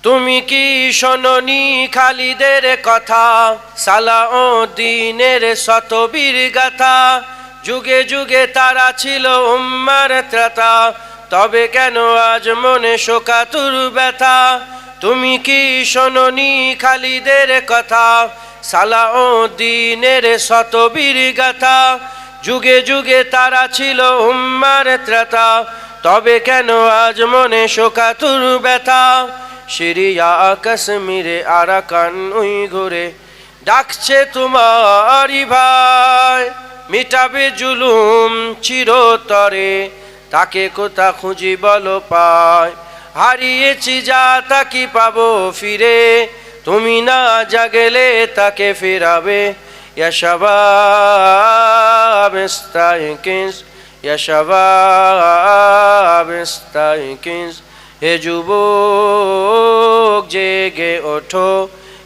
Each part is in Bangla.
তুমি কি শোনোনি খালিদের কথা, সালাউদ্দিনের শতবীর গাথা, যুগে যুগে তারা ছিল উম্মার ত্রাতা, তবে কেন আজ মনে শোকাতুর ব্যথা। তুমি কি শোনোনি খালিদের কথা, সালাউদ্দিনের শতবীর গাথা, যুগে যুগে তারা ছিল উম্মার ত্রাতা, তবে কেন আজ মনে শোকাতুর ব্যথা। সিরিয়া কাশ্মীরে আরাকান উইঘুরে ডাকছে তোমারই ভাই, মিটাবে জুলুম চিরতরে, তাকে কোথা খুঁজি বলো পায়। হারিয়েছি যা তাকি পাবো ফিরে, তুমি না জাগেলে তাকে ফেরাবে। ইয়া শাবাব ইস্তাইকিজ, ইয়া শাবাব ইস্তাইকিজ, হে যুবক জেগে ওঠো,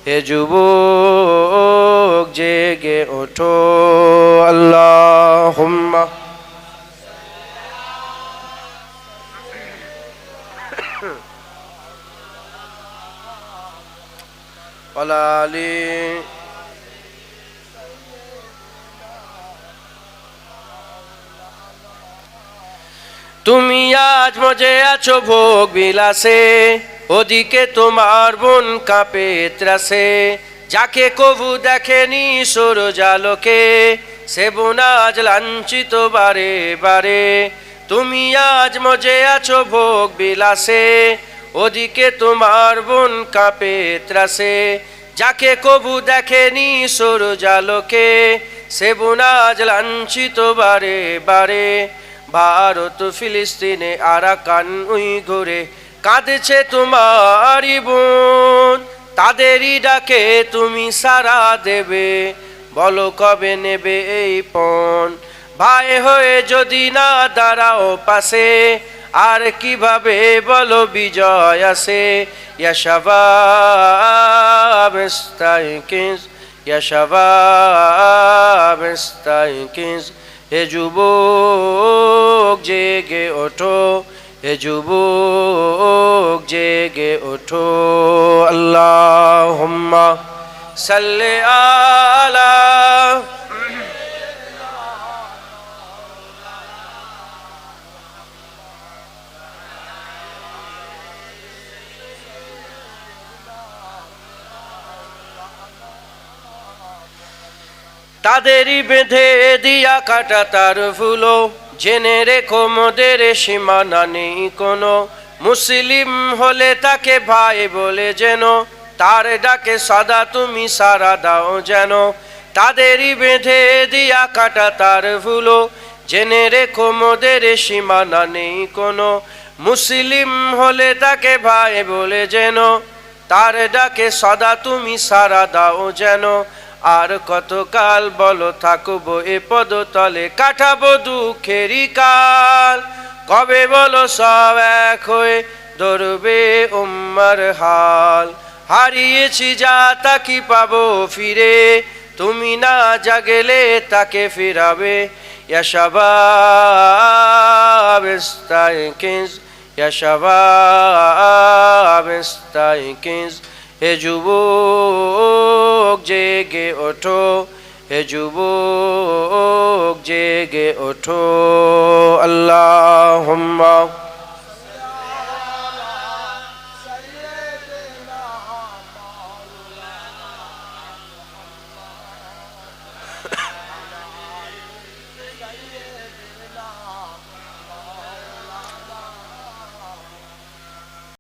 হে যুবক জেগে ওঠো। আল্লাহুম্মা ওয়ালালি। তুমি আজ মজে আছো ভোগ বিলাসে, ওদিকে তোমার বোন কাঁপে ত্রাসে, যাকে কবু দেখেনি সূরজালোকে, সে বোন আজ লাঞ্ছিত বারে বারে। তুমি আজ মজে আছো ভোগ বিলাসে, ওদিকে তোমার বোন কাঁপে ত্রাসে, যাকে কবু দেখেনি সূরজালোকে, সে বোন আজ লাঞ্ছিত বারে বারে। ভারত ফিলিস্তিনে আরাকান উইঘুরে কাঁদছে তোমারই বোন, তাদেরই ডাকে তুমি সাড়া দেবে, বলো কবে নেবে এই পণ। ভাই হয়ে যদি না দাঁড়াও পাশে, আর কিভাবে বলো বিজয় আসে। ইয়া শাবাব ইস্তাইকিজ, ইয়া শাবাব ইস্তাইকিজ, হে যুবক জেগে ওঠো, হে যুবক জেগে ওঠো। আল্লাহুম্মা সাল্লি আলা। তাদেরই বেঁধে দিয়া কাটা তার ফুলো, জেনে রেখো মোদের সীমানা নেই কোনো। মুসলিম হলে তাকে ভাই বলে যেন, তার ডাকে সদা তুমি সাড়া দাও যেন। তাদেরই বেঁধে দিয়া কাটা তার ফুলো, জেনে রেখো মোদের সীমানা নেই কোনো। মুসলিম হলে তাকে ভাই বলে যেন, তার ডাকে সদা তুমি সাড়া দাও যেন। আর কতকাল বলো থাকবো এ পদতলে, কাটাবো দুঃখেরই কাল, কবে বলো সব এক হয়ে ধরবে উম্মার হাল। হারিয়েছি যা তাকি পাবো ফিরে, তুমি না জাগেলে তাকে ফিরাবে। ইয়া শাবাব ইস্তাইকিজ, ইয়া শাবাব ইস্তাইকিজ, হে যুবক জেগে ওঠো, হে যুবক জেগে ওঠো। আল্লাহুম্মা